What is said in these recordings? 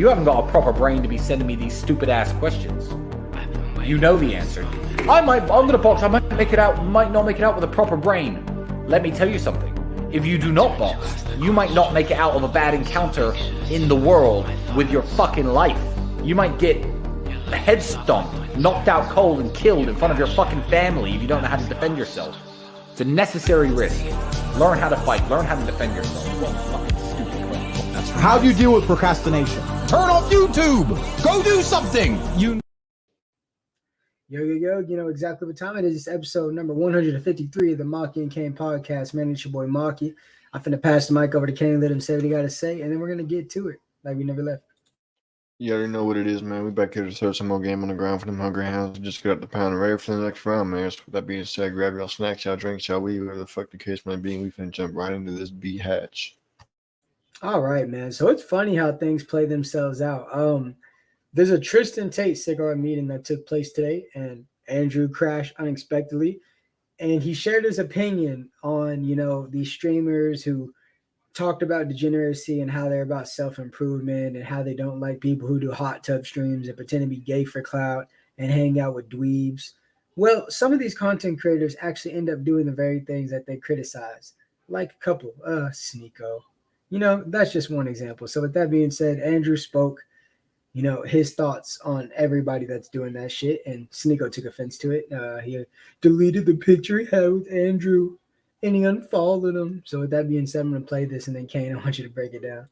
You haven't got a proper brain to be sending me these stupid ass questions. You know the answer. I'm gonna box. I might not make it out with a proper brain. Let me tell you something. If you do not box, you might not make it out of a bad encounter in the world with your fucking life. You might get head stomped, knocked out cold, and killed in front of your fucking family if you don't know how to defend yourself. It's a necessary risk. Learn how to fight. Learn how to defend yourself. What fucking stupid question. That's right. How do you deal with procrastination? Turn off YouTube. Go do something. Yo, you know exactly what time it is. It's episode number 153 of the Maki and Kane podcast. Man, it's your boy Maki. I'm finna pass the mic over to Kane, let him say what he got to say, and then we're going to get to it like we never left. You already know what it is, man. We back here to serve some more game on the ground for them hungry hands. Just get up the pound and ready for the next round, man. So with that being said, grab y'all snacks, y'all drinks, y'all weed, whatever the fuck the case may be. We finna jump right into this beat hatch. All right, man. So it's funny how things play themselves out. There's a Tristan Tate Cigar meeting that took place today, and Andrew crashed unexpectedly. And he shared his opinion on, these streamers who talked about degeneracy and how they're about self-improvement and how they don't like people who do hot tub streams and pretend to be gay for clout and hang out with dweebs. Well, some of these content creators actually end up doing the very things that they criticize, like a couple, Sneeko. That's just one example. So with that being said, Andrew spoke, his thoughts on everybody that's doing that shit, and Sneeko took offense to it. He deleted the picture he had with Andrew, and he unfollowed him. So with that being said, I'm going to play this, and then Kane, I want you to break it down.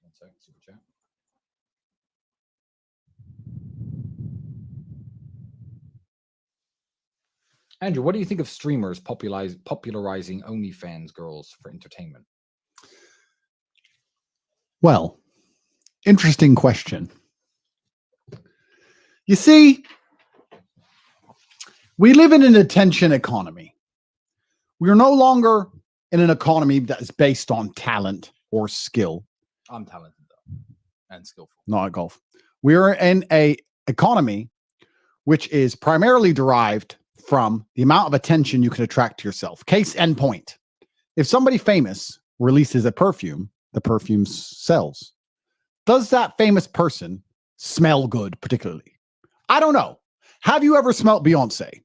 One second, super chat. Andrew, what do you think of streamers popularizing OnlyFans girls for entertainment? Well, interesting question. You see, we live in an attention economy. We are no longer in an economy that is based on talent or skill. I'm talented, though, and skillful. Not at golf. We are in an economy which is primarily derived from the amount of attention you can attract to yourself. Case in point. If somebody famous releases a perfume, the perfume sells. Does that famous person smell good, particularly? I don't know. Have you ever smelt Beyonce?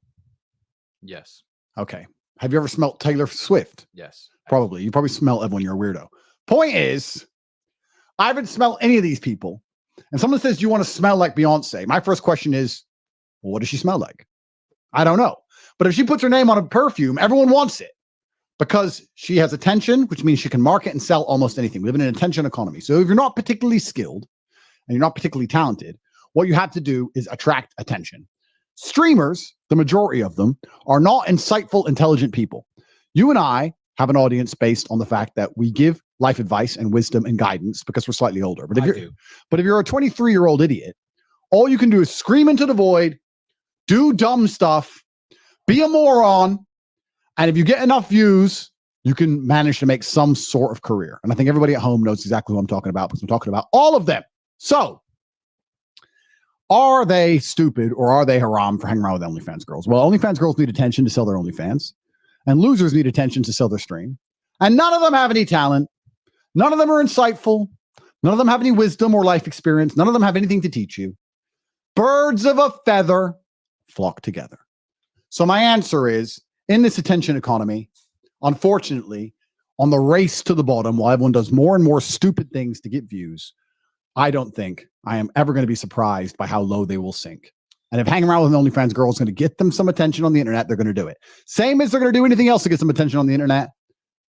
Yes. Okay. Have you ever smelt Taylor Swift? Yes. Probably. You probably smell everyone. You're a weirdo. Point is, I haven't smelled any of these people. And someone says, you want to smell like Beyonce? My first question is, well, what does she smell like? I don't know. But if she puts her name on a perfume, everyone wants it because she has attention, which means she can market and sell almost anything. We live in an attention economy. So if you're not particularly skilled and you're not particularly talented, what you have to do is attract attention. Streamers, the majority of them, are not insightful, intelligent people. You and I have an audience based on the fact that we give life advice and wisdom and guidance because we're slightly older. But if you're a 23-year-old idiot, all you can do is scream into the void, do dumb stuff, be a moron, and if you get enough views, you can manage to make some sort of career. And I think everybody at home knows exactly who I'm talking about because I'm talking about all of them. So, are they stupid or are they haram for hanging around with OnlyFans girls? Well, OnlyFans girls need attention to sell their OnlyFans, and losers need attention to sell their stream. And none of them have any talent. None of them are insightful. None of them have any wisdom or life experience. None of them have anything to teach you. Birds of a feather flock together. So my answer is, in this attention economy, unfortunately, on the race to the bottom, while everyone does more and more stupid things to get views, I don't think I am ever going to be surprised by how low they will sink. And if hanging around with an OnlyFans girl is going to get them some attention on the internet, they're going to do it. Same as they're going to do anything else to get some attention on the internet,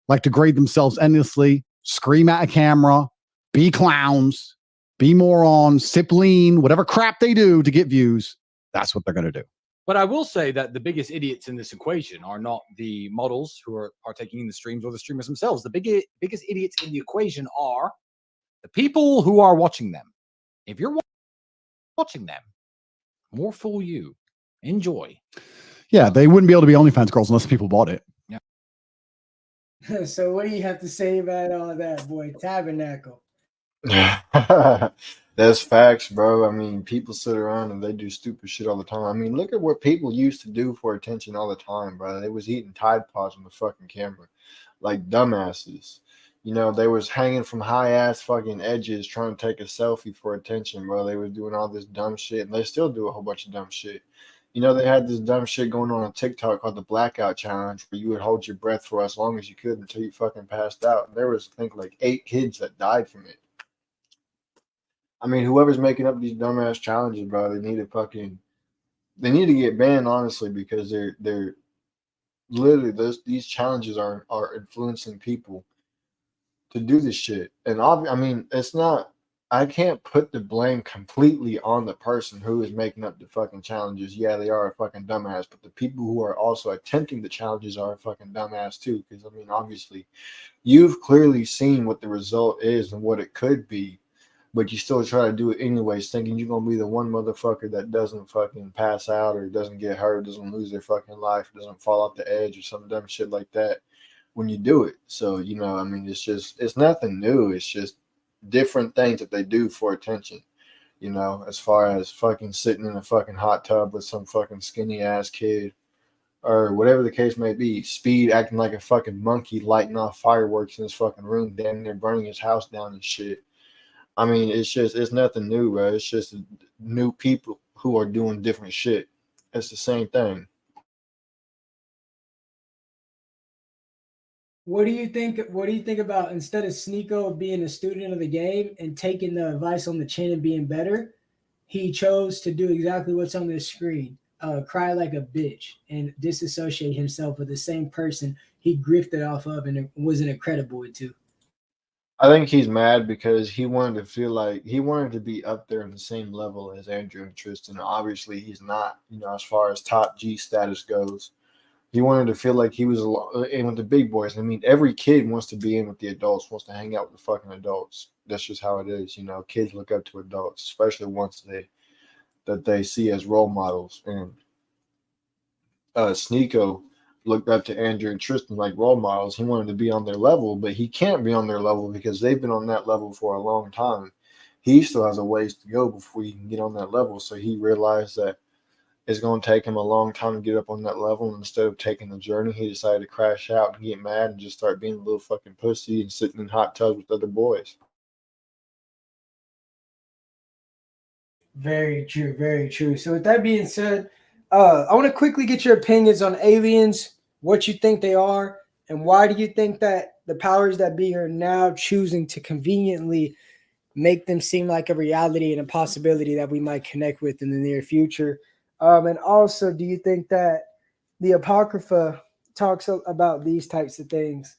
like degrade themselves endlessly, scream at a camera, be clowns, be morons, sip lean, whatever crap they do to get views. That's what they're going to do. But I will say that the biggest idiots in this equation are not the models who are partaking in the streams or the streamers themselves. The biggest idiots in the equation are the people who are watching them. If you're watching them, more fool you. Enjoy. Yeah, they wouldn't be able to be OnlyFans girls unless people bought it. Yeah. So what do you have to say about all that, boy? Tabernacle. That's facts, bro. I mean, people sit around and they do stupid shit all the time. I mean, look at what people used to do for attention all the time, bro. They was eating Tide Pods on the fucking camera, like dumbasses. You know, they was hanging from high ass fucking edges trying to take a selfie for attention, bro. They was doing all this dumb shit, and they still do a whole bunch of dumb shit. You know, they had this dumb shit going on TikTok called the Blackout Challenge, where you would hold your breath for as long as you could until you fucking passed out. And there was, I think, like 8 kids that died from it. I mean, whoever's making up these dumbass challenges, bro, they need to get banned, honestly, because they're literally these challenges are influencing people to do this shit. And I mean, it's not. I can't put the blame completely on the person who is making up the fucking challenges. Yeah, they are a fucking dumbass, but the people who are also attempting the challenges are a fucking dumbass too. Because I mean, obviously, you've clearly seen what the result is and what it could be, but you still try to do it anyways, thinking you're gonna be the one motherfucker that doesn't fucking pass out or doesn't get hurt, doesn't lose their fucking life, doesn't fall off the edge or some dumb shit like that when you do it. So, you know, I mean, it's nothing new. It's just different things that they do for attention. You know, as far as fucking sitting in a fucking hot tub with some fucking skinny ass kid or whatever the case may be, Speed acting like a fucking monkey lighting off fireworks in his fucking room, damn near burning his house down and shit. I mean, it's nothing new, bro. It's just new people who are doing different shit. It's the same thing. What do you think? What do you think about instead of Sneeko being a student of the game and taking the advice on the chin and being better, he chose to do exactly what's on the screen, cry like a bitch and disassociate himself with the same person he grifted off of and wasn't a credible to. I think he's mad because he wanted to feel like he wanted to be up there in the same level as Andrew and Tristan. Obviously, he's not, you know, as far as top G status goes. He wanted to feel like he was in with the big boys. I mean, every kid wants to be in with the adults, wants to hang out with the fucking adults. That's just how it is, you know. Kids look up to adults, especially once they see as role models. And Sneeko looked up to Andrew and Tristan like role models. He wanted to be on their level, but he can't be on their level because they've been on that level for a long time. He still has a ways to go before he can get on that level. So he realized that it's going to take him a long time to get up on that level. And instead of taking the journey, he decided to crash out and get mad and just start being a little fucking pussy and sitting in hot tubs with other boys. Very true, very true. So with that being said, I want to quickly get your opinions on aliens, what you think they are, and why do you think that the powers that be are now choosing to conveniently make them seem like a reality and a possibility that we might connect with in the near future? And also, do you think that the Apocrypha talks about these types of things?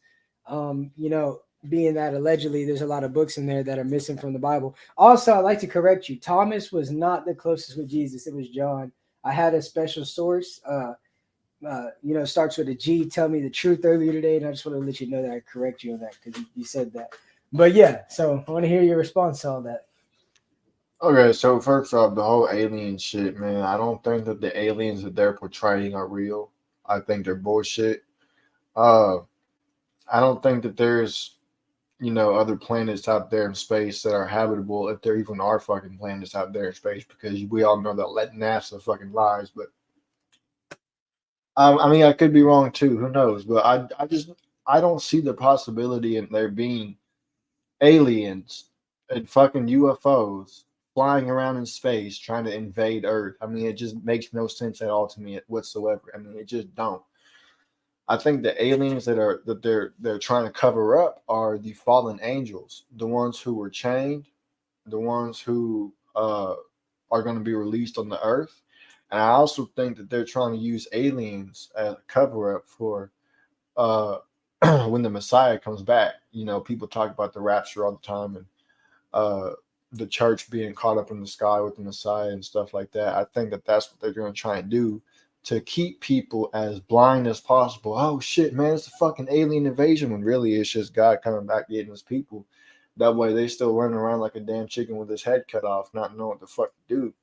You know, being that allegedly there's a lot of books in there that are missing from the Bible. Also, I'd like to correct you. Thomas was not the closest with Jesus. It was John. I had a special source, you know, starts with a G, tell me the truth earlier today. And I just want to let you know that I correct you on that because you said that. But yeah, so I want to hear your response to all that. Okay, so first off, the whole alien shit, man, I don't think that the aliens that they're portraying are real. I think they're bullshit. Uh, I don't think that there's, you know, other planets out there in space that are habitable, if there even are fucking planets out there in space, because we all know that let NASA fucking lies. But I mean, I could be wrong too. Who knows? But I don't see the possibility in there being aliens and fucking UFOs flying around in space trying to invade Earth. I mean, it just makes no sense at all to me whatsoever. I mean, it just don't. I think the aliens they're trying to cover up are the fallen angels, the ones who were chained, the ones who are going to be released on the earth. And I also think that they're trying to use aliens as a cover up for uh, when the Messiah comes back. You know, people talk about the rapture all the time and uh, the church being caught up in the sky with the Messiah and stuff like that. I think that that's what they're going to try and do to keep people as blind as possible. Oh shit, man, it's a fucking alien invasion when really it's just God coming back getting his people. That way they still running around like a damn chicken with his head cut off, not knowing what the fuck to do.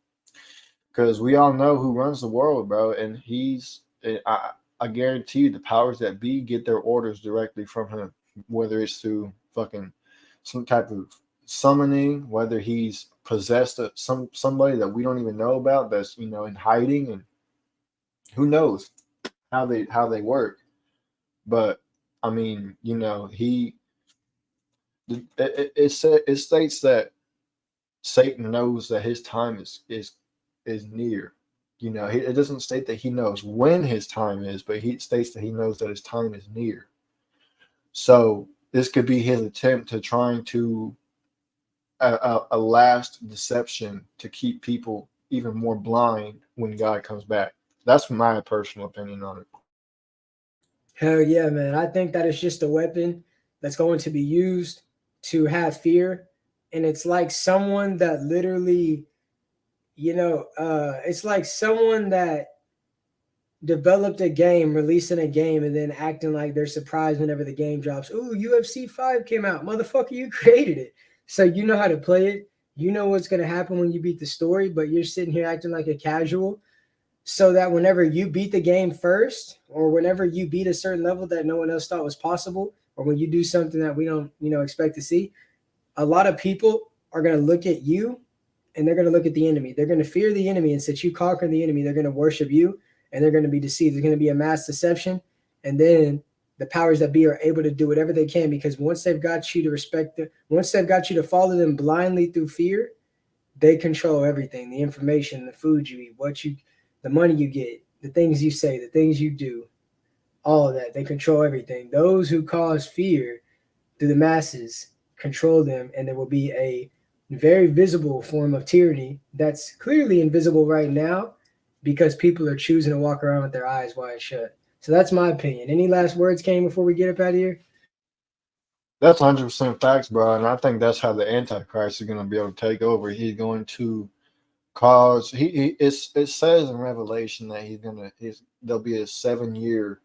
Because we all know who runs the world, bro. And I guarantee you the powers that be get their orders directly from him, whether it's through fucking some type of summoning, whether he's possessed somebody that we don't even know about that's, you know, in hiding, and who knows how they work. But I mean, you know, it states that Satan knows that his time is near. You know, it doesn't state that he knows when his time is, but he states that he knows that his time is near. So this could be his attempt to trying to a last deception to keep people even more blind when God comes back. That's my personal opinion on it. Hell yeah, man. I think that it's just a weapon that's going to be used to have fear. And it's like someone that literally, you know, it's like someone that developed a game, releasing a game, and then acting like they're surprised whenever the game drops. Ooh, UFC 5 came out. Motherfucker, you created it. So you know how to play it. You know what's going to happen when you beat the story, but you're sitting here acting like a casual, so that whenever you beat the game first, or whenever you beat a certain level that no one else thought was possible, or when you do something that we don't, you know, expect to see, a lot of people are going to look at you and they're going to look at the enemy. They're going to fear the enemy, and since you conquer the enemy, they're going to worship you, and they're going to be deceived. There's going to be a mass deception, and then the powers that be are able to do whatever they can, because once they've got you to respect it, once they've got you to follow them blindly through fear, they control everything: the information, the food you eat, the money you get, the things you say, the things you do, all of that. They control everything. Those who cause fear through the masses control them, and there will be a very visible form of tyranny that's clearly invisible right now, because people are choosing to walk around with their eyes wide shut. So that's my opinion. Any last words, Kane, before we get up out of here? That's 100% facts, bro. And I think that's how the Antichrist is going to be able to take over. He's going to cause, it says in Revelation that there'll be a 7-year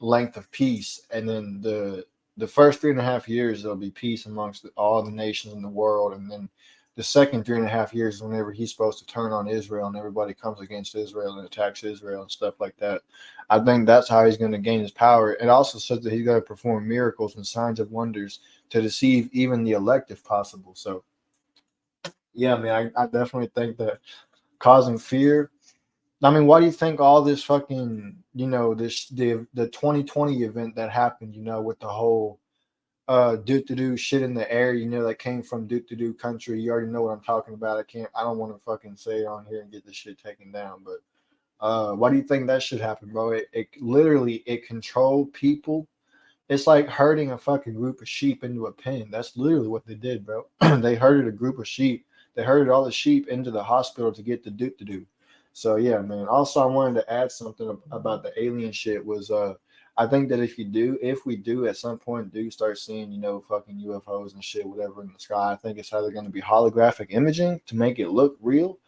length of peace. And then the first 3.5 years, there'll be peace amongst all the nations in the world. And then the second 3.5 years is whenever he's supposed to turn on Israel, and everybody comes against Israel and attacks Israel and stuff like that. I think that's how he's going to gain his power. It also says that he's going to perform miracles and signs of wonders to deceive even the elect if possible. So, yeah, man, I definitely think that causing fear. I mean, why do you think all this fucking, you know, the 2020 event that happened, you know, with the whole do shit in the air, you know, that came from do country. You already know what I'm talking about. I don't want to fucking say it on here and get this shit taken down, but why do you think that should happen, bro? It literally controlled people. It's like herding a fucking group of sheep into a pen. That's literally what they did, bro. They herded a group of sheep. They herded all the sheep into the hospital to get the do. So yeah, man. Also, I wanted to add something about the alien shit. Was I think that if we do at some point start seeing, you know, fucking UFOs and shit, whatever in the sky, I think it's either going to be holographic imaging to make it look real,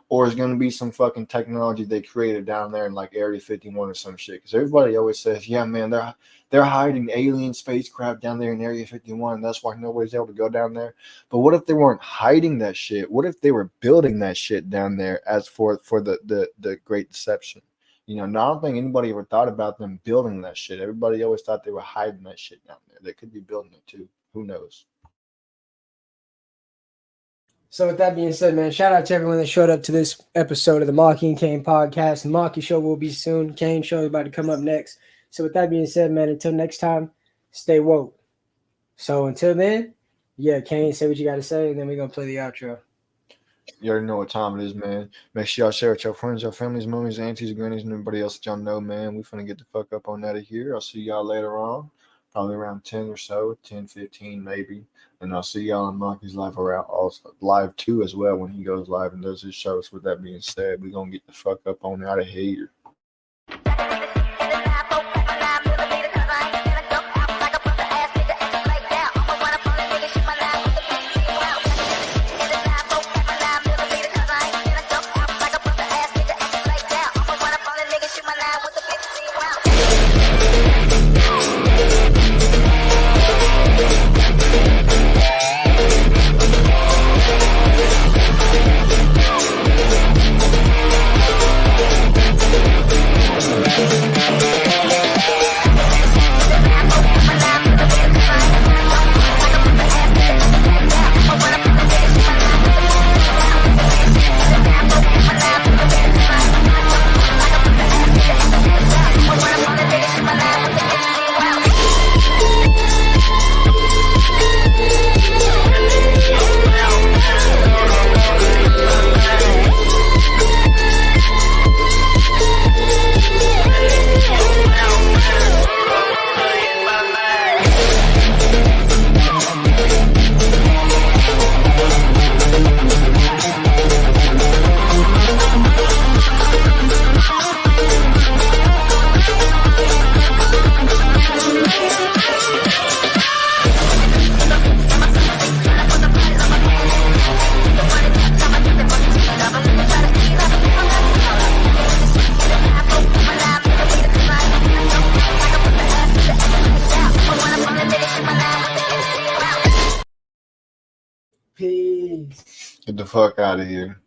or it's going to be some fucking technology they created down there in like Area 51 or some shit. Because everybody always says, yeah, man, they're hiding alien spacecraft down there in Area 51. That's why nobody's able to go down there. But what if they weren't hiding that shit? What if they were building that shit down there as for the Great Deception? You know, I don't think anybody ever thought about them building that shit. Everybody always thought they were hiding that shit down there. They could be building it too. Who knows? So with that being said, man, shout out to everyone that showed up to this episode of the Maki and Kane podcast. The Maki show will be soon. Kane show is about to come up next. So with that being said, man, until next time, stay woke. So until then, yeah, Kane, say what you got to say, and then we're going to play the outro. You already know what time it is, man. Make sure y'all share with your friends, your families, mummies, aunties, grannies, and everybody else that y'all know, man. We finna get the fuck up on out of here. I'll see y'all later on, probably around 10 or so, 10, 15 maybe. And I'll see y'all on Monkey's Live around also live too as well when he goes live and does his shows. With that being said, we're gonna get the fuck up on out of here. Get the fuck out of here.